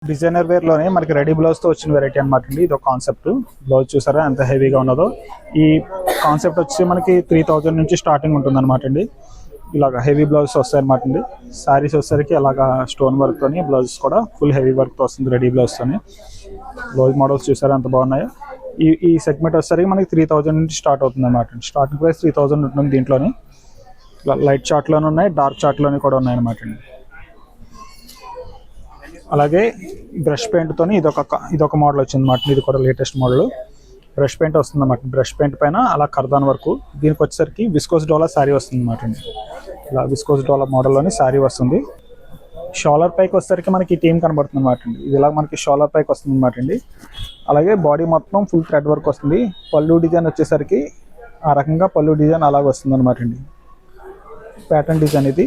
Designer wear లోనే మనకి ready blouse తో వచ్చిన వెరైటీ అనమాట అండి. ఇది ఒక కాన్సెప్ట్ బ్లౌజ్ చూసారా ఎంత హెవీగా ఉన్నదో. ఈ కాన్సెప్ట్ వచ్చి మనకి 3000 నుంచి స్టార్టింగ్ ఉంటుంది అనమాట అండి. ఇలాగ హెవీ బ్లౌజ్ వస్తాయి అనమాట అండి. శారీస్ వచ్చేసరికి అలాగా స్టోన్ వర్క్ తోని బ్లౌజ్ కూడా ఫుల్ హెవీ వర్క్ తో వస్తుంది రెడీ బ్లౌజ్ తోని. బ్లౌజ్ మోడల్స్ చూసారా ఎంత బాగున్నాయో. ఈ సెగ్మెంట్ వచ్చేసరికి మనకి 3000 నుంచి స్టార్ట్ అవుతుంది అనమాట. స్టార్టింగ్ ప్రైస్ 3000 ఉంటుంది. దీంట్లోని లైట్ చార్ట్ లోనే ఉన్నాయి, డార్క్ చార్ట్ లోని కూడా ఉన్నాయి అనమాట అండి. అలాగే బ్రష్ పెయింట్ తోని ఇదొక మోడల్ వచ్చింది అనమాట. ఇది కూడా లేటెస్ట్ మోడల్. బ్రష్ పెయింట్ వస్తుంది అన్నమాట. బ్రష్ పెయింట్ పైన అలా కర్దాన్ వరకు. దీనికి వచ్చేసరికి విస్కోస్ డోలా శారీ వస్తుంది అనమాట అండి. ఇలా విస్కోస్ డోలా మోడల్లోని శారీ వస్తుంది. షోలర్ పైకి వచ్చేసరికి మనకి టీమ్ కనబడుతుంది అనమాట అండి. ఇది ఇలా మనకి షోలర్ పైకి వస్తుంది అనమాట అండి. అలాగే బాడీ మొత్తం ఫుల్ థ్రెడ్ వర్క్ వస్తుంది. పళ్ళు డిజైన్ వచ్చేసరికి ఆ రకంగా పళ్ళు డిజైన్ అలాగ వస్తుంది అనమాట అండి. ప్యాటర్న్ డిజైన్ ఇది.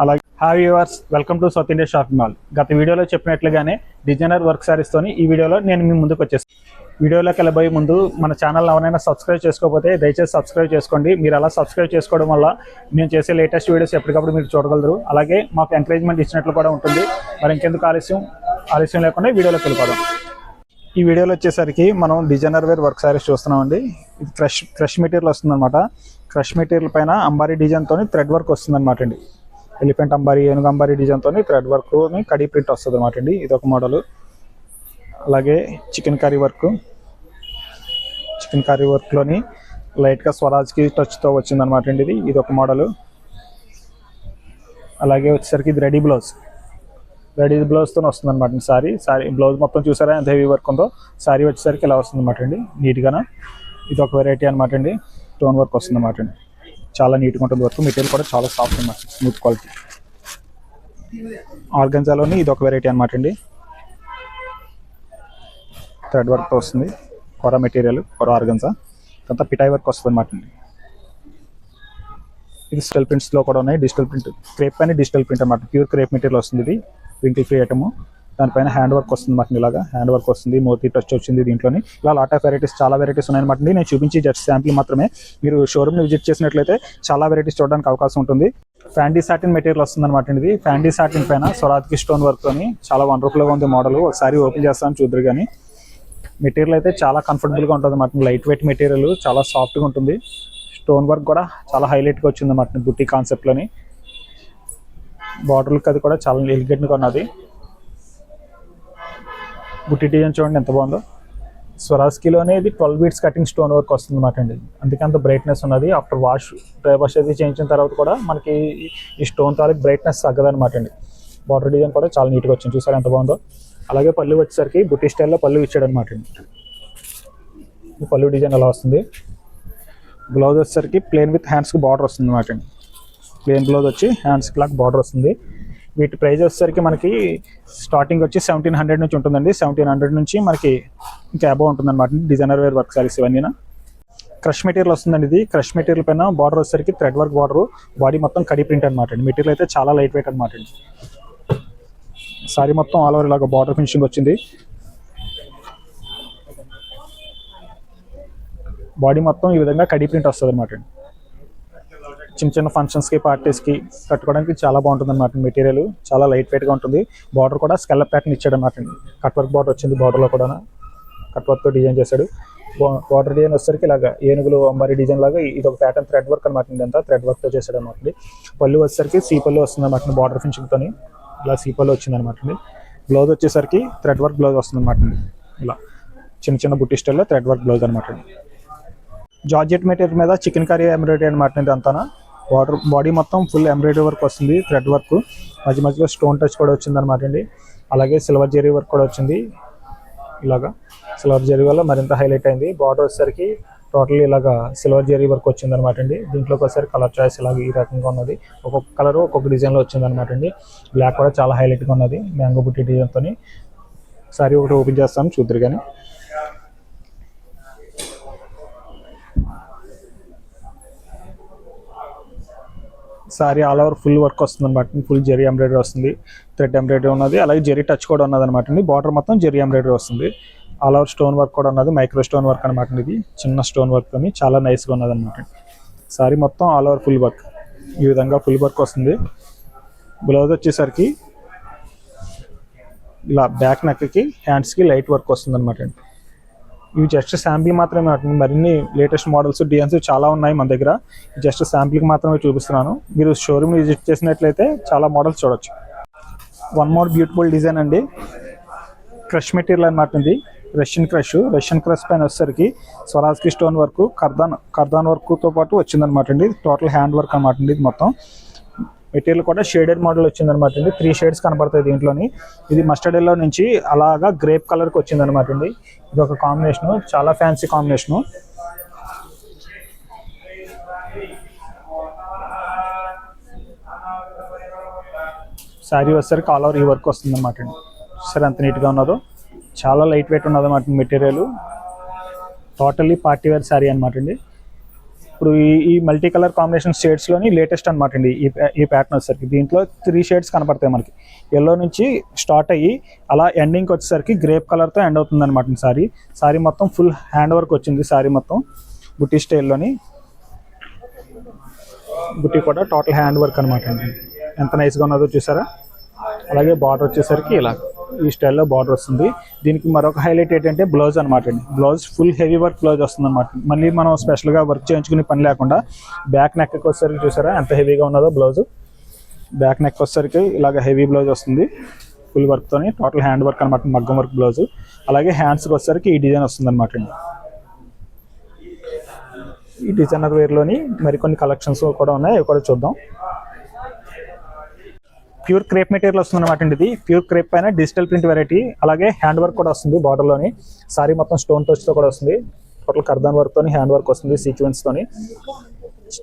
అలాగే hi viewers, welcome to south India shopping mall. గత వీడియోలో చెప్పినట్లుగానే డిజైనర్ వర్క్ శారీస్తోని ఈ వీడియోలో నేను మీ ముందుకు వచ్చేస్తాను. వీడియోలోకి వెళ్ళబోయే ముందు మన ఛానల్ ఎవరైనా సబ్స్క్రైబ్ చేసుకోకపోతే దయచేసి సబ్స్క్రైబ్ చేసుకోండి. మీరు అలా సబ్స్క్రైబ్ చేసుకోవడం వల్ల మేము చేసే లేటెస్ట్ వీడియోస్ ఎప్పటికప్పుడు మీరు చూడగలరు. అలాగే మాకు ఎంకరేజ్మెంట్ ఇచ్చినట్లు కూడా ఉంటుంది. మరి ఇంకెందుకు ఆలస్యం లేకుండా వీడియోలోకి వెళ్ళిపోదాం. ఈ వీడియోలో వచ్చేసరికి మనం డిజైనర్ వేర్ వర్క్ శారీస్ చూస్తున్నామండి. ఇది క్రష్ మెటీరియల్ వస్తుంది అనమాట. క్రష్ మెటీరియల్ పైన అంబారీ డిజైన్తో థ్రెడ్ వర్క్ వస్తుంది అనమాట అండి. ఎలిఫెంట్ అంబారీ, ఏనుగు అంబారీ డిజైన్తో థ్రెడ్ వర్క్ కడీ ప్రింట్ వస్తుంది అనమాట అండి. ఇది ఒక మోడల్. అలాగే చికెన్ కర్రీ వర్క్లోని లైట్గా స్వరాజ్కి టచ్తో వచ్చింది అనమాట అండి. ఇది ఒక మోడల్. అలాగే వచ్చేసరికి ఇది రెడీ బ్లౌజ్తో వస్తుంది అనమాట సారీ బ్లౌజ్ మొత్తం చూసారా ఎంత హెవీ వర్క్ ఉందో. సారీ వచ్చేసరికి ఇలా వస్తుంది అనమాట అండి నీట్గా. ఇది ఒక వెరైటీ అనమాట అండి. స్టోన్ వర్క్ వస్తుంది అనమాట అండి. చాలా నీట్గా ఉంటుంది వర్క్. మెటీరియల్ కూడా చాలా సాఫ్ట్ అనమాట, స్మూత్ క్వాలిటీ. ఆర్గంజాలోని ఇది ఒక వెరైటీ అనమాట అండి. థ్రెడ్ వర్క్తో వస్తుంది. కొర మెటీరియల్, కొర ఆర్గంజా. అంతా పిటాయి వర్క్ వస్తుంది అనమాట అండి. ఇది డిజిటల్ ప్రింట్స్లో కూడా ఉన్నాయి. డిజిటల్ ప్రింట్ క్రేప్ పైన డిజిటల్ ప్రింట్ అనమాట. ప్యూర్ క్రేప్ మెటీరియల్ వస్తుంది. ఇది రింకిల్ ఫ్రీ ఐటమ్. దానిపైన హ్యాండ్ వర్క్ వస్తుంది అనమాట. ఇలాగా హ్యాండ్ వర్క్ వస్తుంది. మోతీ టచ్ వచ్చింది దీంట్లోని. ఇలా లాట్ ఆఫ్ వెరైటీస్, చాలా వెరైటీస్ ఉన్నాయన్నమాట. నేను చూపించి జస్ట్ శాంపుల్ మాత్రమే. మీరు షోరూమ్ని విజిట్ చేసినట్లయితే చాలా వెరైటీస్ చూడడానికి అవకాశం ఉంటుంది. ఫ్యాండీ సాటిన్ మెటీరియల్ వస్తుంది అనమాట. ఇది ఫ్యాండీ సాటిన్ పైన స్వరాజ్కి స్టోన్ వర్క్ అని చాలా వండర్ఫుల్గా ఉంది మోడల్. ఒకసారి ఓపెన్ చేస్తాను చూద్దరు. కానీ మెటీరియల్ అయితే చాలా కంఫర్టబుల్గా ఉంటుంది అన్నమాట. లైట్ వెయిట్ మెటీరియల్, చాలా సాఫ్ట్గా ఉంటుంది. స్టోన్ వర్క్ కూడా చాలా హైలైట్గా వచ్చింది అన్నమాట బుట్టి కాన్సెప్ట్లోని. బార్డర్కి అది కూడా చాలా ఎలిగెంట్గా ఉన్నది. బుట్టి డిజైన్ చూడండి ఎంత బాగుందో. స్వరాజ్కిలోనే ఇది 12 బీట్స్ కటింగ్ స్టోన్ వర్క్ వస్తుంది అనమాట అండి. అందుకే అంత బ్రైట్నెస్ ఉన్నది. ఆఫ్టర్ డ్రై వాష్ అది చేయించిన తర్వాత కూడా మనకి ఈ స్టోన్ తాలూకు బ్రైట్నెస్ తగ్గదనమాట అండి. బార్డర్ డిజైన్ కూడా చాలా నీట్గా వచ్చింది, చూసారా ఎంత బాగుందో. అలాగే పళ్ళు వచ్చేసరికి బుట్టి స్టైల్లో పళ్ళు ఇచ్చాడు అనమాట అండి. ఈ పళ్ళు డిజైన్ అలా వస్తుంది. బ్లౌజ్ వచ్చేసరికి ప్లెయిన్ విత్ హ్యాండ్స్కి బార్డర్ వస్తుంది అనమాట అండి. ప్లెయిన్ బ్లౌజ్ వచ్చి హ్యాండ్స్కి లాగా బార్డర్ వస్తుంది. వీటి ప్రైస్ వచ్చేసరికి మనకి స్టార్టింగ్ వచ్చి 1700 నుంచి ఉంటుందండి. 1700 నుంచి మనకి ఇంకా అబౌవ్ ఉంటుంది అనమాట. డిజైనర్ వేర్ వర్క్ సారీస్ ఇవన్నీ. క్రష్ మెటీరియల్ వస్తుందండి. ఇది క్రష్ మెటీరియల్ పైన బార్డర్ వచ్చేసరికి థ్రెడ్ వర్క్ బార్డర్, బాడీ మొత్తం కడీ ప్రింట్ అనమాట అండి. మెటీరియల్ అయితే చాలా లైట్ వెయిట్ అనమాట అండి. సారీ మొత్తం ఆల్ ఓవర్ ఇలాగా బార్డర్ ఫినిషింగ్ వచ్చింది. బాడీ మొత్తం ఈ విధంగా కడీ ప్రింట్ వస్తుంది అనమాట అండి. చిన్న ఫంక్షన్స్కి, పార్టీస్కి కట్టుకోవడానికి చాలా బాగుంటుంది అనమాట. మెటీరియల్ చాలా లైట్ వెయిట్గా ఉంటుంది. బార్డర్ కూడా స్కెల్లప్ ప్యాటర్న్ ఇచ్చాడు అనమాట అండి. కట్ వర్క్ బార్డర్ వచ్చింది. బార్డర్లో కూడా కట్ వర్క్తో డిజైన్ చేశాడు. బార్డర్ డిజైన్ వచ్చేసరికి ఇలాగా ఏనుగులు అంబారీ డిజైన్ లాగా ఇది ఒక ప్యాటర్న్ థ్రెడ్ వర్క్ అనమాట. ఇదంతా థ్రెడ్ వర్క్తో చేశాడు అనమాట. పళ్ళు వచ్చేసరికి సీ పళ్ళు వస్తుంది అనమాట. బార్డర్ ఫినిషింగ్తో ఇలా సీ పళ్ళు వచ్చింది అనమాట అండి. బ్లౌజ్ వచ్చేసరికి థ్రెడ్ వర్క్ బ్లౌజ్ వస్తుంది అనమాట అండి. ఇలా చిన్న బుట్టి స్టైల్లో థ్రెడ్ వర్క్ బ్లౌజ్ అనమాట అండి. జార్జెట్ మెటీరియల్ మీద చికెన్ కర్రీ ఎంబ్రాయిడరీ అనమాట ఇదంతా. బాడీ మొత్తం ఫుల్ ఎంబ్రాయిడరీ వర్క్ వస్తుంది. థ్రెడ్ వర్క్ మధ్యలో స్టోన్ టచ్ కూడా వచ్చింది అనమాట అండి. అలాగే సిల్వర్ జెరీ వర్క్ కూడా వచ్చింది. ఇలాగా సిల్వర్ జెరీ వల్ల మరింత హైలైట్ అయింది. బార్డర్ వచ్చేసరికి టోటల్ ఇలాగా సిల్వర్ జెరీ వర్క్ వచ్చింది అనమాట అండి. దీంట్లోకి వచ్చేసరికి కలర్ చాయిస్ ఇలాగ ఈ రకంగా ఉన్నది. ఒక్కొక్క కలర్ ఒక్కొక్క డిజైన్లో వచ్చింది అనమాట అండి. బ్లాక్ కూడా చాలా హైలైట్గా ఉన్నది మ్యాంగో బుట్టి డిజైన్తో. సారీ ఒకటి ఓపెన్ చేస్తాను చూద్దరు. కానీ sorry all over full work వస్తుంది అనమాట. ఫుల్ జెరీ ఎంబ్రాయిడరీ వస్తుంది. థ్రెడ్ ఎంబ్రాయిడరీ ఉన్నది. అలాగే జెరీ టచ్ కూడా ఉన్నది అనమాట అండి. బార్డర్ మొత్తం జెరీ ఎంబ్రాయిడరీ వస్తుంది. ఆల్ ఓవర్ స్టోన్ వర్క్ కూడా ఉన్నది. మైక్రో స్టోన్ వర్క్ అనమాట. ఇది చిన్న స్టోన్ వర్క్ అని చాలా నైస్గా ఉన్నది అనమాట. సారీ మొత్తం ఆల్ ఓవర్ ఫుల్ వర్క్ ఈ విధంగా ఫుల్ వర్క్ వస్తుంది. బ్లౌజ్ వచ్చేసరికి ఇలా బ్యాక్ నెక్కి హ్యాండ్స్కి లైట్ వర్క్ వస్తుంది అనమాట అండి. ఇవి జస్ట్ శాంపిల్ మాత్రమే అండి. మరిన్ని లేటెస్ట్ మోడల్స్ డిజైన్స్ చాలా ఉన్నాయి మన దగ్గర. జస్ట్ శాంపిల్కి మాత్రమే చూపిస్తున్నాను. మీరు షోరూమ్ విజిట్ చేసినట్లయితే చాలా మోడల్స్ చూడొచ్చు. వన్ మోర్ బ్యూటిఫుల్ డిజైన్ అండి. క్రష్ మెటీరియల్ అనమాట ఇది. రష్యన్ క్రష్ పైన వచ్చేసరికి స్వరాజ్కి స్టోన్ వర్క్, కర్దాన్ వర్క్తో పాటు వచ్చిందనమాట అండి. టోటల్ హ్యాండ్ వర్క్ అనమాట అండి. ఇది మొత్తం మెటీరియల్ కూడా షేడెడ్ మోడల్ వచ్చిందనమాట అండి. 3 షేడ్స్ కనబడతాయి దీంట్లోని. ఇది మస్టర్డ్ ఎల్లో నుంచి అలాగా గ్రేప్ కలర్కి వచ్చిందనమాట అండి. ఇది ఒక కాంబినేషను, చాలా ఫ్యాన్సీ కాంబినేషను. శారీ వచ్చేసరికి ఆల్ ఓవర్ ఈ వర్క్ వస్తుంది అనమాట అండి. సరే ఎంత నీట్గా ఉన్నదో, చాలా లైట్ వెయిట్ ఉన్నది అన్నమాట material. Totally party wear sari అనమాట అండి. ఇప్పుడు ఈ మల్టీ కలర్ కాంబినేషన్ షేడ్స్లోని లేటెస్ట్ అనమాట అండి ఈ ప్యాటర్న్ వచ్చేసరికి. దీంట్లో 3 షేడ్స్ కనపడతాయి మనకి. ఎల్లో నుంచి స్టార్ట్ అయ్యి అలా ఎండింగ్కి వచ్చేసరికి గ్రేప్ కలర్తో ఎండ్ అవుతుంది అనమాట శారీ మొత్తం ఫుల్ హ్యాండ్ వర్క్ వచ్చింది. శారీ మొత్తం బుట్టి స్టైల్లోని, బుట్టి కూడా టోటల్ హ్యాండ్ వర్క్ అనమాట అండి. ఎంత నైస్గా ఉన్నదో చూసారా. అలాగే బార్డర్ వచ్చేసరికి ఇలా ఈ స్టైల్లో బార్డర్ వస్తుంది. దీనికి మరొక హైలైట్ ఏంటంటే బ్లౌజ్ అనమాట అండి. Blouse full heavy work blouse వస్తుంది అనమాట. మళ్ళీ మనం స్పెషల్గా వర్క్ చేయించుకునే పని లేకుండా బ్యాక్ నెక్కి వచ్చేసరికి చూసారా ఎంత హెవీగా ఉన్నదో బ్లౌజ్. బ్యాక్ నెక్ వచ్చేసరికి ఇలాగ హెవీ బ్లౌజ్ వస్తుంది ఫుల్ వర్క్తోని. టోటల్ హ్యాండ్ వర్క్ అనమాట, మగ్గం వర్క్ బ్లౌజ్. అలాగే హ్యాండ్స్కి వచ్చేసరికి ఈ డిజైన్ వస్తుంది అనమాట అండి. ఈ డిజైనర్ వేర్లోని మరికొన్ని కలెక్షన్స్ కూడా ఉన్నాయి, అవి కూడా చూద్దాం. ప్యూర్ క్రేప్ మెటీరియల్ వస్తుంది అనమాట అండి. ఇది ప్యూర్ క్రేప్ పైన డిజిటల్ ప్రింట్ వెరైటీ. అలాగే హ్యాండ్ వర్క్ కూడా వస్తుంది బార్డర్లోని. సారీ మొత్తం స్టోన్ టచ్తో కూడా వస్తుంది. టోటల్ కర్దాన్ వర్క్తోని హ్యాండ్ వర్క్ వస్తుంది సీక్వెన్స్తోని.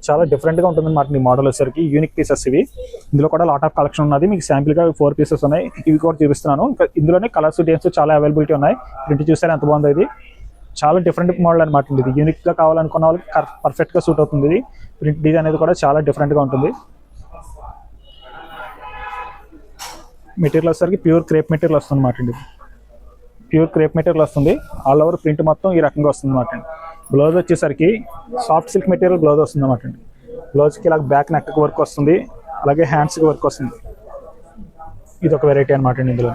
చాలా డిఫరెంట్గా ఉంటుంది అనమాట ఈ మోడల్ వచ్చేసరికి. యూనిక్ పీసెస్ ఇవి. ఇందులో కూడా లాట్ ఆఫ్ కలెక్షన్ ఉన్నది. మీకు శాంపిల్గా 4 పీసెస్ ఉన్నాయి, ఇవి కూడా చూపిస్తున్నాను. ఇంకా ఇందులోనే కలర్స్ డిజైన్స్ చాలా అవైలబిలిటీ ఉన్నాయి. ప్రింట్ చూసారా ఎంత బాగుంది. ఇది చాలా డిఫరెంట్ మోడల్ అనమాట. ఇది యూనిక్గా కావాలనుకున్న వాళ్ళకి పర్ఫెక్ట్గా సూట్ అవుతుంది. ఇది ప్రింట్ డిజైన్ అనేది కూడా చాలా డిఫరెంట్గా ఉంటుంది. మెటీరియల్ వచ్చేసరికి ప్యూర్ క్రేప్ మెటీరియల్ వస్తుంది అనమాట అండి. ప్యూర్ క్రేప్ మెటీరియల్ వస్తుంది. ఆల్ ఓవర్ ప్రింట్ మొత్తం ఈ రకంగా వస్తుంది అనమాట అండి. బ్లౌజ్ వచ్చేసరికి సాఫ్ట్ సిల్క్ మెటీరియల్ బ్లౌజ్ వస్తుంది అనమాట అండి. బ్లౌజ్కి ఇలా బ్యాక్ నెక్కి వర్క్ వస్తుంది, అలాగే హ్యాండ్స్కి వర్క్ వస్తుంది. ఇది ఒక వెరైటీ అనమాట అండి. ఇందులో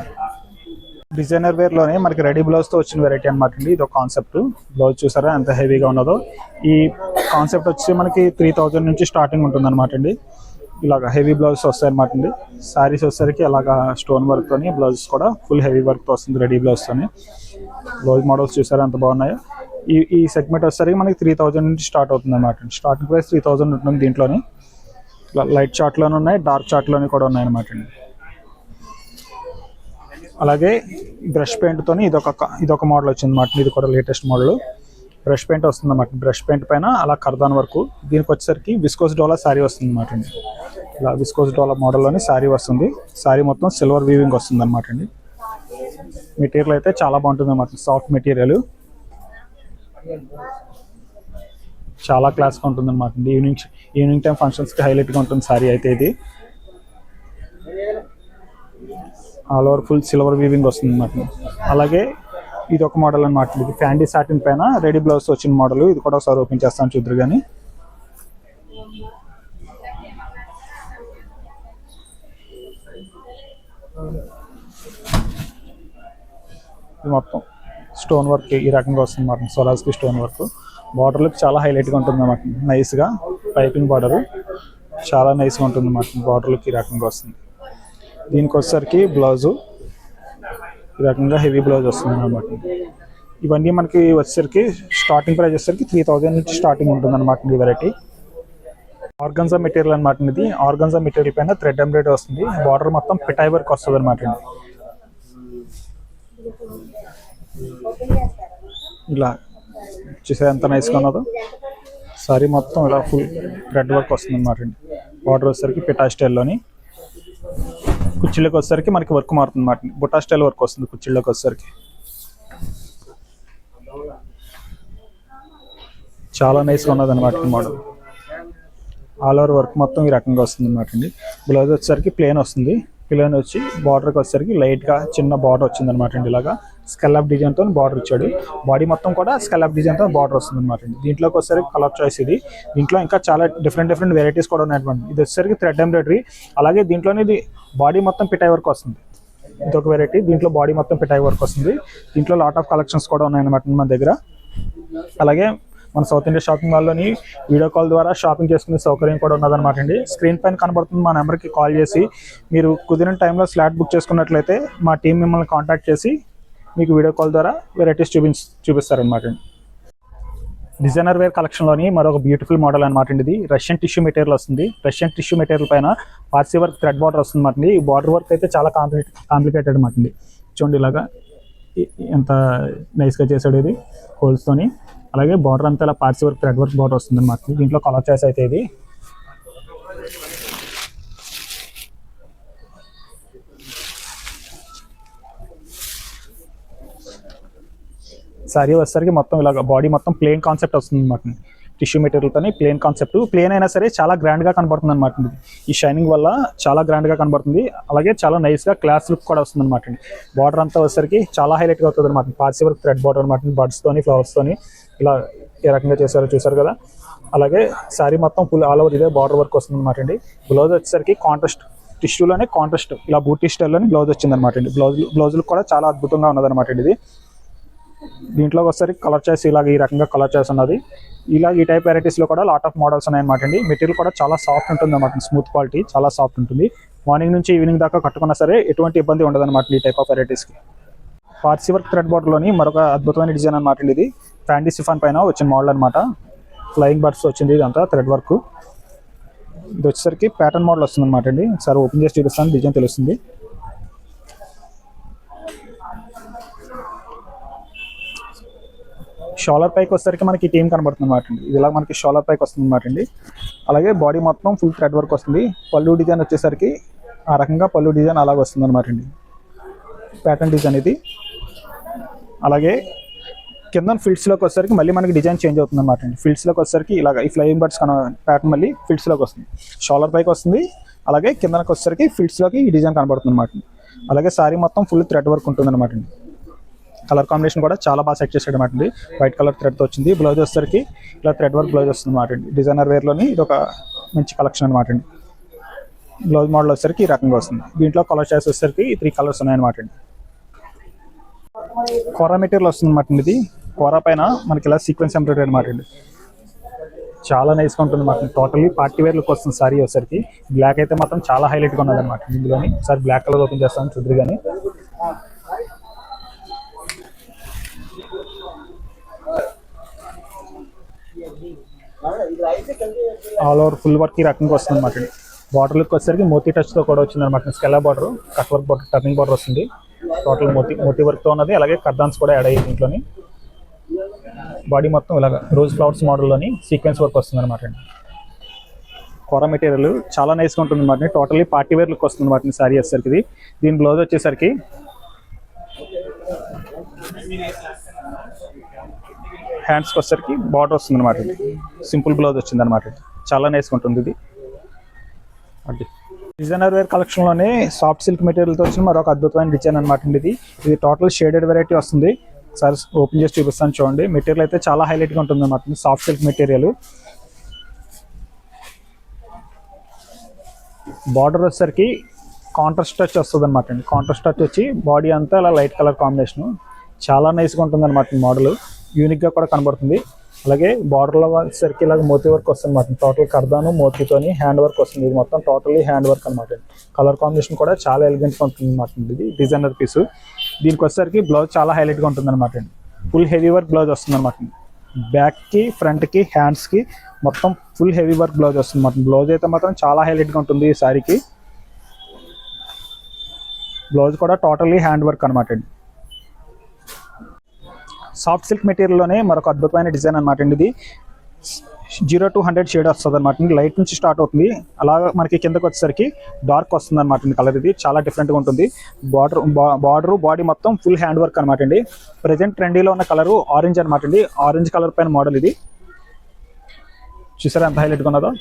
డిజైనర్ వేర్లోనే మనకి రెడీ బ్లౌజ్తో వచ్చిన వెరైటీ అనమాట అండి. ఇది ఒక కాన్సెప్ట్. బ్లౌజ్ చూసారా ఎంత హెవీగా ఉన్నదో. ఈ కాన్సెప్ట్ వచ్చి మనకి 3000 నుంచి స్టార్టింగ్ ఉంటుంది అనమాట అండి. ఇలాగ హెవీ బ్లౌజ్ వస్తాయి అనమాట అండి. శారీస్ వచ్చేసరికి అలాగా స్టోన్ వర్క్తోని, బ్లౌజెస్ కూడా ఫుల్ హెవీ వర్క్తో వస్తుంది రెడీ బ్లౌజ్తోని. బ్లౌజ్ మోడల్స్ చూసారా ఎంత బాగున్నాయో. ఈ సెగ్మెంట్ వచ్చేసరికి మనకి 3000 నుంచి స్టార్ట్ అవుతుంది అనమాట. స్టార్టింగ్ ప్రైస్ 3000 ఉంటుంది. దీంట్లోని లైట్ చార్ట్లోనే ఉన్నాయి, డార్క్ చార్ట్లోని కూడా ఉన్నాయి అనమాట అండి. అలాగే బ్రష్ పెయింట్తోని ఇదొక మోడల్ వచ్చింది అనమాట. ఇది కూడా లేటెస్ట్ మోడల్. బ్రష్ పెయింట్ వస్తుంది అన్నమాట. బ్రష్ పెయింట్ పైన అలా కర్దాన్ వరకు. దీనికి వచ్చేసరికి విస్కోస్ డోలా శారీ వస్తుంది అనమాట అండి. ఇలా విస్కోస్ డోలా మోడల్లోని శారీ వస్తుంది. శారీ మొత్తం సిల్వర్ వీవింగ్ వస్తుంది అనమాట అండి. మెటీరియల్ అయితే చాలా బాగుంటుంది అన్నమాట. సాఫ్ట్ మెటీరియల్, చాలా క్లాస్గా ఉంటుంది అనమాట అండి. ఈవినింగ్ టైం ఫంక్షన్స్కి హైలైట్గా ఉంటుంది శారీ అయితే. ఇది all over full silver weaving వస్తుంది అనమాట. అలాగే ఇది ఒక మోడల్ అనమాట. ఇది ఫ్యాండీ సాటిన్ పైన రెడీ బ్లౌజ్ వచ్చిన మోడల్. ఇది కూడా ఒకసారి ఓపెన్ చేస్తాను చూద్దరు కానీ. ఇది మొత్తం స్టోన్ వర్క్ ఈ రకంగా వస్తుంది అన్నమాట. స్వరాజ్కి స్టోన్ వర్క్. బార్డర్లకు చాలా హైలైట్గా ఉంటుంది అన్నమాట. నైస్గా పైపింగ్ బార్డర్ చాలా నైస్గా ఉంటుంది అన్నమాట. బార్డర్లకు ఈ రకంగా వస్తుంది. దీనికి వచ్చేసరికి బ్లౌజు ఈ రకంగా హెవీ బ్లౌజ్ వస్తుంది అన్నమాట. ఇవన్నీ మనకి వచ్చేసరికి స్టార్టింగ్ ప్రైస్ వచ్చేసరికి 3000 నుంచి స్టార్టింగ్ ఉంటుంది అనమాట. ఈ వెరైటీ ఆర్గన్జా మెటీరియల్ అనమాట. ఇది ఆర్గన్జా మెటీరియల్ పైన థ్రెడ్ ఎంబ్రాయిడరీ వస్తుంది. బార్డర్ మొత్తం పిటాయి వర్క్ వస్తుంది అనమాట. ఇలా చూసే ఎంత నైస్గా ఉన్నదో. సారీ మొత్తం ఇలా ఫుల్ థ్రెడ్ వర్క్ వస్తుంది అనమాట అండి. బార్డర్ వచ్చేసరికి పిటా స్టైల్లోని. కుర్చీలోకి వచ్చేసరికి మనకి వర్క్ మారుతుంది అన్నమాట. బుట్టా స్టైల్ వర్క్ వస్తుంది కుర్చీలోకి వచ్చేసరికి. చాలా నైస్గా ఉన్నది అనమాట మోడల్. ఆల్ ఓవర్ వర్క్ మొత్తం ఈ రకంగా వస్తుంది అనమాట అండి. బ్లౌజ్ వచ్చేసరికి ప్లేన్ వస్తుంది. ప్లేన్ వచ్చి బార్డర్కి వచ్చేసరికి లైట్గా చిన్న బార్డర్ వచ్చింది అనమాట అండి. ఇలాగా స్కల్లప్ డిజైన్తో బార్డర్ ఇచ్చాడు. బాడీ మొత్తం కూడా స్కల్లప్ డిజైన్తో బార్డర్ వస్తుంది అనమాట అండి. దీంట్లోకి వచ్చేసరికి కలర్ చాయిస్ ఇది. దీంట్లో ఇంకా చాలా డిఫరెంట్ వెరైటీస్ కూడా ఉన్నాయన్నమాట. ఇది వచ్చేసరికి థ్రెడ్ ఎంబ్రాయిడరీ. అలాగే దీంట్లోనే ఇది బాడీ మొత్తం పిటాయి వర్క్ వస్తుంది. ఇదొక వెరైటీ. దీంట్లో బాడీ మొత్తం పిటాయి వర్క్ వస్తుంది. దీంట్లో లాట్ ఆఫ్ కలెక్షన్స్ కూడా ఉన్నాయన్నమాట మన దగ్గర. అలాగే మన సౌత్ ఇండియా షాపింగ్ మాల్లోని వీడియో కాల్ ద్వారా షాపింగ్ చేసుకునే సౌకర్యం కూడా ఉన్నదన్నమాట అండి. స్క్రీన్ పైన కనబడుతుంది మా నెంబర్కి కాల్ చేసి మీరు కుదిరిన టైంలో స్లాట్ బుక్ చేసుకున్నట్లయితే మా టీం మిమ్మల్ని కాంటాక్ట్ చేసి మీకు వీడియో కాల్ ద్వారా వెరైటీస్ చూపిస్తారనమాట అండి. డిజైనర్ వేర్ కలెక్షన్లోని మరొక బ్యూటిఫుల్ మోడల్ అనమాట అండి. ఇది రష్యన్ టిష్యూ మెటీరియల్ వస్తుంది. రష్యన్ టిష్యూ మెటీరియల్ పైన పార్సీ వర్క్ థ్రెడ్ బార్డర్ వస్తుంది అనమాట అండి. ఈ బార్డర్ వర్క్ అయితే చాలా కాంప్లికేటెడ్ అనమాట అండి. చూడండి ఇలాగా ఎంత నైస్గా చేసాడు ఇది హోల్స్తోని. అలాగే బార్డర్ అంతా ఇలా Parsi work thread work border వస్తుంది అనమాట. దీంట్లో కలర్ చాయిస్ అయితే ఇది సారీ వచ్చేసరికి మొత్తం ఇలాగ బాడీ మొత్తం ప్లెయిన్ కాన్సెప్ట్ వస్తుంది అనమాట. టిష్యూ మెటీరియల్తో ప్లెయిన్ కాన్సెప్ట్. ప్లెయిన్ అయినా సరే చాలా గ్రాండ్గా కనబడుతుంది అనమాట. ఈ షైనింగ్ వల్ల చాలా గ్రాండ్గా కనబడుతుంది. అలాగే చాలా నైస్గా క్లాస్ లుక్ కూడా వస్తుంది అనమాట అండి. బార్డర్ అంతా వచ్చేసరికి చాలా హైలైట్గా అవుతుంది అనమాట. పార్సీ వర్క్ థ్రెడ్ బార్డర్ అనమాట. బర్డ్స్తోని ఫ్లవర్స్తోని ఇలా ఏ రకంగా చేశారో చూసారు కదా. అలాగే శారీ మొత్తం ఫుల్ ఆల్ ఓవర్ ఇదే బార్డర్ వర్క్ వస్తుంది అనమాట అండి. బ్లౌజ్ వచ్చేసరికి కాంట్రాస్ట్ టిష్యూలోనే కాంట్రాస్ట్ ఇలా బూటీ స్టైల్లోని బ్లౌజ్ వచ్చింది అనమాట అండి. బ్లౌజులు కూడా చాలా అద్భుతంగా ఉన్నదన్నమాట అండి. ఇది దీంట్లోకి వచ్చేసరికి కలర్ చాయిస్ ఇలాగ ఈ రకంగా కలర్ చాయిస్ ఉన్నది. ఇలాగ ఈ టైప్ వెరైటీస్లో కూడా లాట్ ఆఫ్ మోడల్స్ ఉన్నాయన్నమాట అండి. మెటీరియల్ కూడా చాలా సాఫ్ట్ ఉంటుంది అనమాట. స్మూత్ క్వాలిటీ చాలా సాఫ్ట్ ఉంటుంది. మార్నింగ్ నుంచి ఈవినింగ్ దాకా కట్టుకున్నా సరే ఎటువంటి ఇబ్బంది ఉండదు అనమాట ఈ టైప్ ఆఫ్ వెరైటీస్కి. పార్సీ వర్క్ థ్రెడ్ బార్డర్లోని మరొక అద్భుతమైన డిజైన్ అనమాట అండి. ఇది ఫ్యాండీ సిఫాన్ పైన వచ్చిన మోడల్ అనమాట. ఫ్లయింగ్ బర్డ్స్ వచ్చింది ఇదంతా థ్రెడ్ వర్క్. ఇది వచ్చేసరికి ప్యాటర్న్ మోడల్ వస్తుంది అనమాట అండి. ఒకసారి ఓపెన్ చేసి చూపిస్తాను, డిజైన్ తెలుస్తుంది. షోలర్ పైకి వచ్చేసరికి మనకి టీమ్ కనబడుతుంది అనమాట అండి. ఇది ఇలా మనకి షోలర్ పైకి వస్తుంది అనమాట అండి. అలాగే బాడీ మొత్తం ఫుల్ థ్రెడ్ వర్క్ వస్తుంది. పళ్ళు డిజైన్ వచ్చేసరికి ఆ రకంగా పళ్ళు డిజైన్ అలాగ వస్తుంది అనమాట అండి. ప్యాటర్న్ డిజైన్ ఇది. అలాగే కింద ఫిల్డ్స్లోకి వచ్చేసరికి మళ్ళీ మనకి డిజైన్ చేంజ్ అవుతుంది అనమాట అండి. ఫిల్డ్స్లోకి వచ్చేసరికి ఇలాగ ఈ ఫ్లయింగ్ బర్డ్స్ ప్యాటర్న్ మళ్ళీ ఫిల్డ్స్లోకి వస్తుంది. షోలర్ పైకి వస్తుంది. అలాగే కిందకి వచ్చేసరికి ఫిల్డ్స్లోకి ఈ డిజైన్ కనబడుతుంది అనమాట. అలాగే సారీ మొత్తం ఫుల్ థ్రెడ్ వర్క్ ఉంటుంది అనమాట అండి. కలర్ కాంబినేషన్ కూడా చాలా బాగా సెట్ చేసాడు అనమాట అండి. వైట్ కలర్ థ్రెడ్తో వచ్చింది. బ్లౌజ్ వచ్చేసరికి ఇలా థ్రెడ్ వర్క్ బ్లౌజ్ వస్తుంది అనమాట అండి. డిజైనర్ వేర్లోని ఇది ఒక మంచి కలెక్షన్ అనమాట అండి. బ్లౌజ్ మోడల్ వచ్చేసరికి ఈ రకంగా వస్తుంది. దీంట్లో కలర్ చాయిస్ వచ్చేసరికి 3 కలర్స్ ఉన్నాయన్నమాట అండి. కోరా మెటీరియల్ వస్తుంది అనమాట అండి. ఇది కోరా పైన మనకి ఇలా సీక్వెన్స్ ఎంబ్రాయిడరీ అనమాట అండి. చాలా నైస్గా ఉంటుంది అనమాట. టోటల్లీ పార్టీ వేర్ లుక్ వస్తుంది సారీ వచ్చేసరికి. బ్లాక్ అయితే మాత్రం చాలా హైలైట్గా ఉన్నది అనమాట. ఇందులోని ఒకసారి బ్లాక్ కలర్ ఓపెన్ చేస్తాను చూద్దరు కానీ. ఆల్ ఓవర్ ఫుల్ వర్క్ ఈ రకంగా వస్తుంది అనమాట అండి. బార్డర్ లుక్ వచ్చేసరికి మోతీ టచ్తో కూడా వచ్చింది అనమాట. స్కెలా border, cut work border, turning border వస్తుంది. టోటల్ మోతీ వర్క్తో ఉన్నది. అలాగే కర్దాన్స్ కూడా యాడ్ అయ్యింది దీంట్లోని. బాడీ మొత్తం ఇలాగ రోజ్ ఫ్లవర్స్ మోడల్లోని సీక్వెన్స్ వర్క్ వస్తుంది అనమాట అండి. కోరా మెటీరియల్ చాలా నైస్గా ఉంటుంది అనమాట. టోటల్లీ పార్టీ వేర్ లుక్ వస్తుంది అనమాట సారీ వచ్చేసరికి. ఇది దీని బ్లౌజ్ వచ్చేసరికి హ్యాండ్స్కి వచ్చేసరికి బార్డర్ వస్తుంది అనమాట. సింపుల్ బ్లౌజ్ వచ్చింది అనమాట. చాలా నైస్గా ఉంటుంది ఇది. అది డిజైనర్ వేర్ కలెక్షన్లోనే సాఫ్ట్ సిల్క్ మెటీరియల్తో వచ్చిన మరొక అద్భుతమైన డిజైన్ అనమాట అండి. ఇది టోటల్ షేడెడ్ వెరైటీ వస్తుంది. ఒకసారి ఓపెన్ చేసి చూపిస్తాను చూడండి. మెటీరియల్ అయితే చాలా హైలైట్గా ఉంటుంది అనమాట. Soft silk material. బార్డర్ వచ్చేసరికి కాంట్రాస్ట్ టచ్ వస్తుంది అనమాట అండి. కాంట్రాస్ట్ టచ్ వచ్చి బాడీ అంతా ఇలా లైట్ కలర్ కాంబినేషను. చాలా నైస్గా ఉంటుంది అనమాట మోడల్. యూనిక్గా కూడా కనబడుతుంది. అలాగే బార్డర్లో వచ్చేసరికి ఇలాగ మోతీ వర్క్ వస్తుంది అనమాట. టోటల్ కర్దాను మోతీతోని హ్యాండ్ వర్క్ వస్తుంది. ఇది మొత్తం టోటల్లీ హ్యాండ్ వర్క్ అనమాట. కలర్ కాంబినేషన్ కూడా చాలా ఎలిగెంట్గా ఉంటుంది అనమాట. ఇది డిజైనర్ పీసు. దీనికి వచ్చేసరికి బ్లౌజ్ చాలా హైలైట్గా ఉంటుంది అనమాట అండి. ఫుల్ హెవీ వర్క్ బ్లౌజ్ వస్తుంది అనమాట. బ్యాక్కి, ఫ్రంట్కి, హ్యాండ్స్కి మొత్తం ఫుల్ హెవీ వర్క్ బ్లౌజ్ వస్తుంది అనమాట. బ్లౌజ్ అయితే మాత్రం చాలా హైలైట్గా ఉంటుంది ఈ శారీకి. బ్లౌజ్ కూడా టోటల్లీ హ్యాండ్ వర్క్ అనమాట అండి. సాఫ్ట్ సిల్క్ మెటీరియల్లోనే మరొక అద్భుతమైన డిజైన్ అనమాట అండి. ఇది 0 to 100 షేడ్ వస్తుంది అనమాట. లైట్ నుంచి స్టార్ట్ అవుతుంది. అలాగా మనకి కిందకి వచ్చేసరికి డార్క్ వస్తుంది అనమాట కలర్. ఇది చాలా డిఫరెంట్గా ఉంటుంది. బార్డర్ బాడీ మొత్తం ఫుల్ హ్యాండ్ వర్క్ అనమాట అండి. ప్రజెంట్ ట్రెండీలో ఉన్న కలరు ఆరెంజ్ అనమాట అండి. ఆరెంజ్ కలర్ పైన మోడల్ ఇది. చూసారా ఎంత హైలైట్గా ఉన్నదో.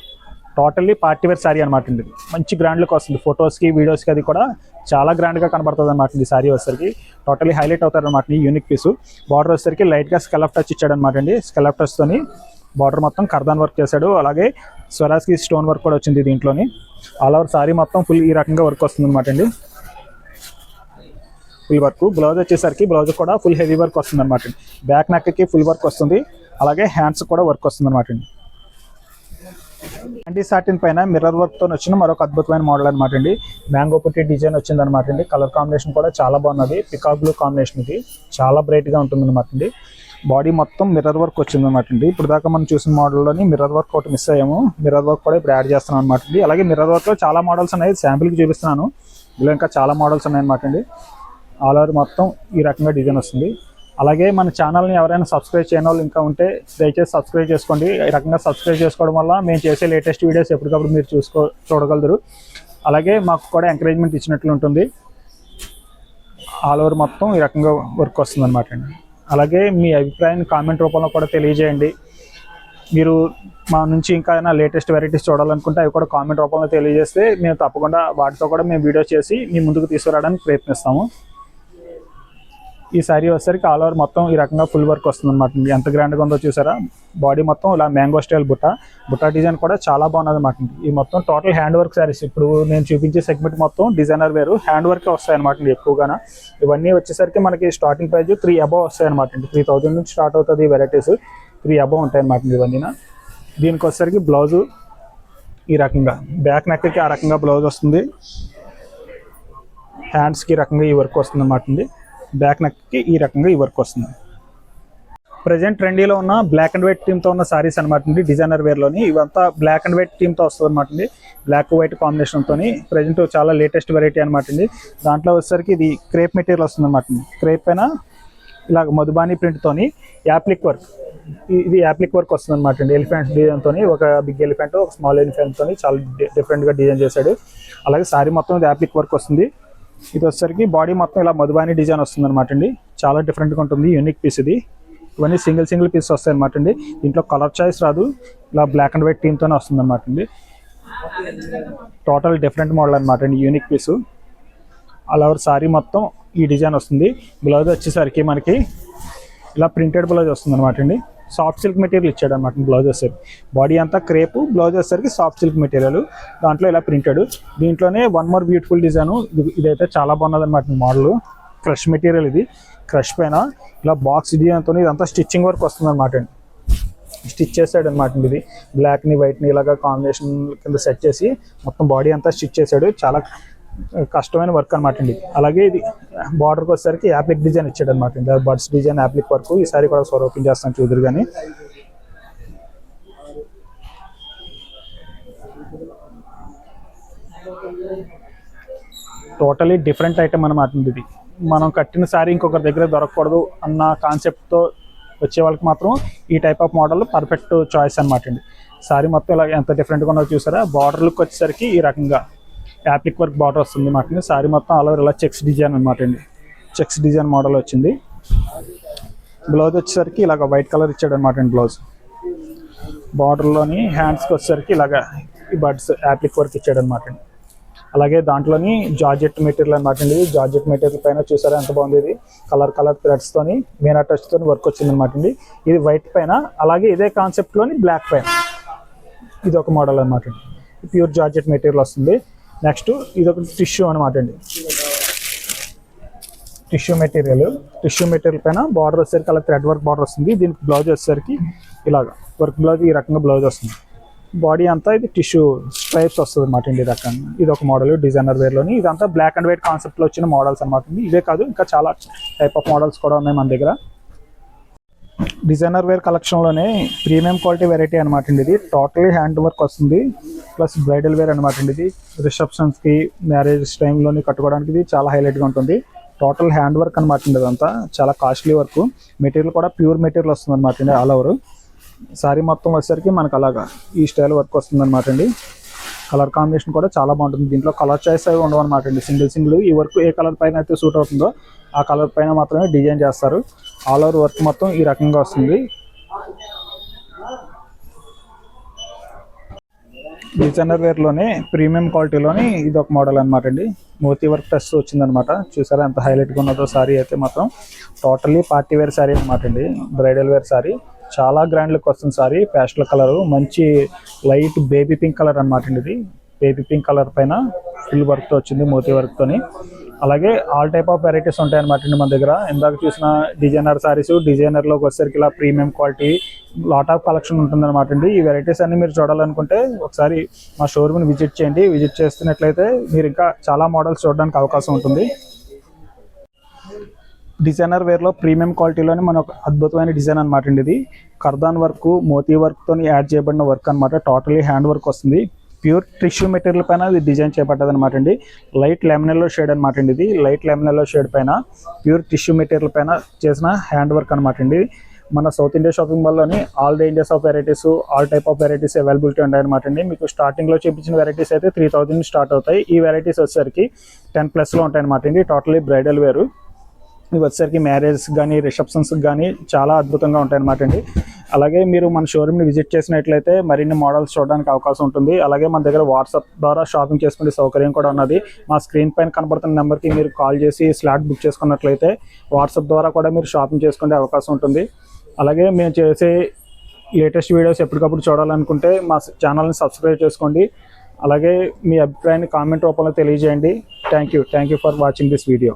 టోటల్లీ పార్టీ వేర్ శారీ అనమాట అండి. మంచి గ్రాండ్ లుక్ వస్తుంది. ఫొటోస్కి, వీడియోస్కి అది కూడా చాలా గ్రాండ్గా కనబడుతుంది అనమాట. ఈ శారీ వచ్చేసరికి టోటల్లీ హైలైట్ అవుతారు అనమాట. ఈ యూనిక్ పీసు. బార్డర్ వచ్చేసరికి లైట్గా స్కెలప్ టచ్ ఇచ్చాడు అనమాట అండి. స్కెలప్ టచ్తోని బార్డర్ మొత్తం కర్దాన్ వర్క్ చేశాడు. అలాగే స్వరాజ్కి స్టోన్ వర్క్ కూడా వచ్చింది దీంట్లోని. ఆల్ ఓవర్ శారీ మొత్తం ఫుల్ ఈ రకంగా వర్క్ వస్తుంది అనమాట అండి. Full work. బ్లౌజ్ వచ్చేసరికి బ్లౌజ్ కూడా ఫుల్ హెవీ వర్క్ వస్తుంది అనమాట. బ్యాక్ నెక్కి ఫుల్ వర్క్ వస్తుంది, అలాగే హ్యాండ్స్ కూడా వర్క్ వస్తుంది అనమాట అండి. అండి సాటిన్ పైన మిర్రర్ వర్క్ తో వచ్చిన మరొక అద్భుతమైన మోడల్ అనమాట అండి. మ్యాంగో పుట్టి డిజైన్ వచ్చింది అనమాట అండి. కలర్ కాంబినేషన్ కూడా చాలా బాగున్నది, పికాక్ బ్లూ కాంబినేషన్. ఇది చాలా బ్రైట్ గా ఉంటుంది అనమాట అండి. బాడీ మొత్తం మిర్రర్ వర్క్ వచ్చింది అనమాట అండి. ఇప్పుడు దాకా మనం చూసిన మోడల్లోని మిర్రర్ వర్క్ ఒకటి మిస్ అయ్యాము, మిర్రర్ వర్క్ కూడా ఇప్పుడు యాడ్ చేస్తున్నాం అనమాట అండి. అలాగే మిర్రర్ వర్క్ లో చాలా మోడల్స్ ఉన్నాయి, శాంపిల్ కి చూపిస్తున్నాను. ఇలా ఇంకా చాలా మోడల్స్ ఉన్నాయి అనమాట అండి. ఆల్ ఓవర్ మొత్తం ఈ రకంగా డిజైన్ వస్తుంది. అలాగే మన ఛానల్ని ఎవరైనా సబ్స్క్రైబ్ చేయని వాళ్ళు ఇంకా ఉంటే దయచేసి సబ్స్క్రైబ్ చేసుకోండి. ఈ రకంగా సబ్స్క్రైబ్ చేసుకోవడం వల్ల మేము చేసే లేటెస్ట్ వీడియోస్ ఎప్పటికప్పుడు మీరు చూడగలరు. అలాగే మాకు కూడా ఎంకరేజ్మెంట్ ఇచ్చినట్లు ఉంటుంది. ఆల్ ఓవర్ మొత్తం ఈ రకంగా వర్క్ వస్తుంది అనమాట అండి. అలాగే మీ అభిప్రాయాన్ని కామెంట్ రూపంలో కూడా తెలియజేయండి. మీరు మా నుంచి ఇంకా ఏమైనా లేటెస్ట్ వెరైటీస్ చూడాలనుకుంటే అవి కూడా కామెంట్ రూపంలో తెలియజేస్తే మేము తప్పకుండా వాటితో కూడా మేము వీడియో చేసి మీ ముందుకు తీసుకురావడానికి ప్రయత్నిస్తాము. ఈ శారీ వచ్చేసరికి ఆల్ ఓవర్ మొత్తం ఈ రకంగా ఫుల్ వర్క్ వస్తుంది అనమాట. ఎంత గ్రాండ్గా ఉందో చూసారా. బాడీ మొత్తం ఇలా మ్యాంగో స్టైల్ బుట్ట డిజైన్ కూడా చాలా బాగున్నది అనమాట. ఈ మొత్తం టోటల్ హ్యాండ్ వర్క్ శారీస్. ఇప్పుడు నేను చూపించే సెగ్మెంట్ మొత్తం డిజైనర్ వేరు హ్యాండ్ వర్క్ వస్తాయి అనమాట ఎక్కువగా. ఇవన్నీ వచ్చేసరికి మనకి స్టార్టింగ్ ప్రైస్ 3 అబవ్ వస్తాయి అనమాట. 3000 నుంచి స్టార్ట్ అవుతుంది ఈ వెరైటీస్. 3 అబవ్ ఉంటాయి అనమాట ఇవన్నీ. దీనికి వచ్చేసరికి బ్లౌజు ఈ రకంగా బ్యాక్ నెక్కి ఆ రకంగా బ్లౌజ్ వస్తుంది. హ్యాండ్స్కి ఈ రకంగా ఈ వర్క్ వస్తుంది అనమాట. బ్యాక్ నెక్కి ఈ రకంగా ఈ వర్క్ వస్తుంది. ప్రజెంట్ ట్రెండీలో ఉన్న బ్లాక్ అండ్ వైట్ థీమ్తో ఉన్న సారీస్ అనమాట అండి. డిజైనర్ వేర్లోని ఇవంతా బ్లాక్ అండ్ వైట్ థీమ్తో వస్తుంది అనమాట అండి. బ్లాక్ వైట్ కాంబినేషన్తో ప్రజెంట్ చాలా లేటెస్ట్ వెరైటీ అనమాట అండి. దాంట్లో వచ్చేసరికి ఇది క్రేప్ మెటీరియల్ వస్తుంది అనమాట అండి. క్రేప్ పైన ఇలా మధుబాని ప్రింట్తోని యాప్లిక్ వర్క్, ఇది యాప్లిక్ వర్క్ వస్తుంది అనమాట అండి. ఎలిఫెంట్ డిజైన్తో ఒక బిగ్ ఎలిఫెంట్, ఒక స్మాల్ ఎలిఫెంట్తో చాలా డిఫరెంట్గా డిజైన్ చేశాడు. అలాగే సారీ మొత్తం ఇది యాప్లిక్ వర్క్ వస్తుంది. ఇది వచ్చేసరికి బాడీ మొత్తం ఇలా మధుబాని డిజైన్ వస్తుంది అనమాట అండి. చాలా డిఫరెంట్గా ఉంటుంది, యూనిక్ పీస్ ఇది. ఇవన్నీ సింగిల్ పీస్ వస్తాయి అనమాట అండి. దీంట్లో కలర్ చాయిస్ రాదు, ఇలా బ్లాక్ అండ్ వైట్ థీమ్తోనే వస్తుంది అనమాట అండి. టోటల్ డిఫరెంట్ మోడల్ అనమాట అండి, యూనిక్ పీసు. అలా సారీ మొత్తం ఈ డిజైన్ వస్తుంది. బ్లౌజ్ వచ్చేసరికి మనకి ఇలా ప్రింటెడ్ బ్లౌజ్ వస్తుంది అనమాట అండి. సాఫ్ట్ సిల్క్ మెటీరియల్ ఇచ్చాడు అనమాట బ్లౌజ్ వచ్చేసరికి. బాడీ అంతా క్రేపు, బ్లౌజ్ వచ్చేసరికి సాఫ్ట్ సిల్క్ మెటీరియల్. దాంట్లో ఇలా ప్రింటెడ్. దీంట్లోనే వన్ మోర్ బ్యూటిఫుల్ డిజైన్. ఇదైతే చాలా బాగున్నది అనమాట మోడల్. క్రష్ మెటీరియల్ ఇది. క్రష్ పైన ఇలా బాక్స్ డిజైన్తో ఇదంతా స్టిచ్చింగ్ వర్క్ వస్తుంది అనమాట అండి. స్టిచ్ చేశాడు అనమాట ఇది. బ్లాక్ని వైట్ని ఇలాగా కాంబినేషన్ కింద సెట్ చేసి మొత్తం బాడీ అంతా స్టిచ్ చేశాడు. చాలా కష్టమైన వర్క్ అనమాట అండి. అలాగే ఇది బార్డర్కి వచ్చేసరికి యాప్లిక్ డిజైన్ ఇచ్చాడు అనమాట అండి. Birds design appliqué work. ఈసారి కూడా ఓపెన్ చేస్తాను చూదురు కానీ. టోటలీ డిఫరెంట్ ఐటమ్ అనమాట ఇది. మనం కట్టిన శారీ ఇంకొకరి దగ్గర దొరకకూడదు అన్న కాన్సెప్ట్తో వచ్చే వాళ్ళకి మాత్రం ఈ type of model perfect choice అనమాట అండి. శారీ మొత్తం ఇలా ఎంత డిఫరెంట్గా ఉన్నదో చూసారా. బార్డర్లకు వచ్చేసరికి ఈ రకంగా యాప్లిక్ వర్క్ బార్డర్ వస్తుంది మాట. సారీ మొత్తం ఆల్ ఓవర్ ఇలా చెక్స్ డిజైన్ అనమాట అండి. చెక్స్ డిజైన్ మోడల్ వచ్చింది. బ్లౌజ్ వచ్చేసరికి ఇలాగ వైట్ కలర్ ఇచ్చాడు అనమాట అండి బ్లౌజ్. బార్డర్లోని హ్యాండ్స్కి వచ్చేసరికి ఇలాగ ఈ బర్డ్స్ యాప్లిక్ వర్క్ ఇచ్చాడు అనమాట అండి. అలాగే దాంట్లోని జార్జెట్ మెటీరియల్ అనమాట అండి. జార్జెట్ మెటీరియల్ పైన చూసారా ఎంత బాగుంది. ఇది కలర్ థ్రెడ్స్తోని మీనా టచ్తో వర్క్ వచ్చింది అనమాట అండి. ఇది వైట్ పైన, అలాగే ఇదే కాన్సెప్ట్లోని బ్లాక్ పైన ఇది ఒక మోడల్ అనమాట అండి. ప్యూర్ జార్జెట్ మెటీరియల్ వస్తుంది. నెక్స్ట్ ఇది ఒక టిష్యూ అనమాట అండి. టిష్యూ మెటీరియల్ పైన బార్డర్ వచ్చేసరికి అలా థ్రెడ్ వర్క్ బార్డర్ వస్తుంది. దీనికి బ్లౌజ్ వచ్చేసరికి ఇలాగ వర్క్ బ్లౌజ్ ఈ రకంగా బ్లౌజ్ వస్తుంది. బాడీ అంతా ఇది టిష్యూ స్ట్రైప్స్ వస్తుంది అనమాట అండి. ఈ రకంగా ఇది ఒక మోడల్ డిజైనర్ వేర్లోని. ఇదంతా బ్లాక్ అండ్ వైట్ కాన్సెప్ట్లో వచ్చిన మోడల్స్ అనమాట అండి. ఇవే కాదు ఇంకా చాలా టైప్ ఆఫ్ మోడల్స్ కూడా ఉన్నాయి మన దగ్గర. డిజైనర్ వేర్ కలెక్షన్లోనే ప్రీమియం క్వాలిటీ వెరైటీ అనమాట అండి. ఇది టోటలీ హ్యాండ్ వర్క్ వస్తుంది, ప్లస్ బ్రైడల్ వేర్ అనమాట అండి. ఇది రిసెప్షన్స్కి, మ్యారేజ్ టైంలోని కట్టుకోవడానికి ఇది చాలా హైలైట్గా ఉంటుంది. టోటల్ హ్యాండ్ వర్క్ అనమాట అండి. ఇదంతా చాలా కాస్ట్లీ వర్క్. మెటీరియల్ కూడా ప్యూర్ మెటీరియల్ వస్తుంది అనమాట అండి. ఆల్ ఓవర్ సారీ మొత్తం వచ్చేసరికి మనకు అలాగా ఈ స్టైల్ వర్క్ వస్తుంది అనమాట అండి. కలర్ కాంబినేషన్ కూడా చాలా బాగుంటుంది. దీంట్లో కలర్ చాయిస్ అవి ఉండవు అనమాట అండి. సింగిల్ ఈ వర్క్ ఏ కలర్ పైన అయితే సూట్ అవుతుందో ఆ కలర్ పైన మాత్రమే డిజైన్ చేస్తారు. ఆల్ ఓవర్ వర్క్ మొత్తం ఈ రకంగా వస్తుంది. డిజైనర్ వేర్లోనే ప్రీమియం క్వాలిటీలోని ఇది ఒక మోడల్ అనమాట అండి. మోతీ వర్క్ టచ్ వచ్చిందనమాట. చూసారా ఎంత హైలైట్గా ఉన్నదో సారీ అయితే మాత్రం. టోటల్లీ పార్టీ వేర్ సారీ అనమాట అండి. బ్రైడల్ వేర్ సారీ చాలా గ్రాండ్ లుక్ వస్తుంది సారీ. పేస్టల్ కలర్, మంచి లైట్ బేబీ పింక్ కలర్ అనమాట అండి. ఇది బేబీ పింక్ కలర్ పైన ఫుల్ వర్క్తో వచ్చింది, మోతీ వర్క్తోని. అలాగే ఆల్ టైప్ ఆఫ్ వెరైటీస్ ఉంటాయి అనమాట అండి మన దగ్గర. ఇందాక చూసిన డిజైనర్ సారీస్, డిజైనర్లోకి వచ్చేసరికి ఇలా premium quality lot of collection ఉంటుందన్నమాట అండి. ఈ వెరైటీస్ అన్ని మీరు చూడాలనుకుంటే ఒకసారి మా షోరూమ్ని విజిట్ చేయండి. విజిట్ చేస్తున్నట్లయితే మీరు ఇంకా చాలా మోడల్స్ చూడడానికి అవకాశం ఉంటుంది. డిజైనర్ వేర్లో ప్రీమియం క్వాలిటీలోనే మన ఒక అద్భుతమైన డిజైన్ అనమాట అండి. ఇది కర్దాన్ వర్క్, మోతీ వర్క్తో యాడ్ చేయబడిన వర్క్ అనమాట. టోటలీ హ్యాండ్ వర్క్ వస్తుంది. ప్యూర్ టిష్యూ మెటీరియల్ పైన ఇది డిజైన్ చేయబడ్డది అనమాట అండి. లైట్ లెమనెల్లో షేడ్ అనమాట అండి. ఇది లైట్ లెమనెల్లో షేడ్ పైన ప్యూర్ టిష్యూ మెటీరియల్ పైన చేసిన హ్యాండ్ వర్క్ అనమాట అండి. మన సౌత్ ఇండియా షాపింగ్ మాల్లోని all ranges of varieties, all type of varieties availability ఉన్నాయన్నమాట అండి. మీకు స్టార్టింగ్లో చూపించిన వెరైటీస్ అయితే 3000 స్టార్ట్ అవుతాయి. ఈ వెరైటీస్ వచ్చేసరికి 10+ ఉంటాయి అనమాట అండి. టోటలీ బ్రైడల్ వేరు. ఇవి వచ్చేసరికి మ్యారేజ్ కానీ రిసెప్షన్స్కి కానీ చాలా అద్భుతంగా ఉంటాయి అనమాట అండి. అలాగే మీరు మన షోరూమ్ని విజిట్ చేసినట్లయితే మరిన్ని మోడల్స్ చూడడానికి అవకాశం ఉంటుంది. అలాగే మన దగ్గర వాట్సాప్ ద్వారా షాపింగ్ చేసుకునే సౌకర్యం కూడా ఉన్నది. మా స్క్రీన్ పైన కనబడుతున్న నెంబర్కి మీరు కాల్ చేసి స్లాట్ బుక్ చేసుకున్నట్లయితే వాట్సాప్ ద్వారా కూడా మీరు షాపింగ్ చేసుకునే అవకాశం ఉంటుంది. అలాగే మేము చేసే లేటెస్ట్ వీడియోస్ ఎప్పటికప్పుడు చూడాలనుకుంటే మా ఛానల్ని సబ్స్క్రైబ్ చేసుకోండి. అలాగే మీ అభిప్రాయాన్ని కామెంట్ రూపంలో తెలియజేయండి. Thank you for watching this video.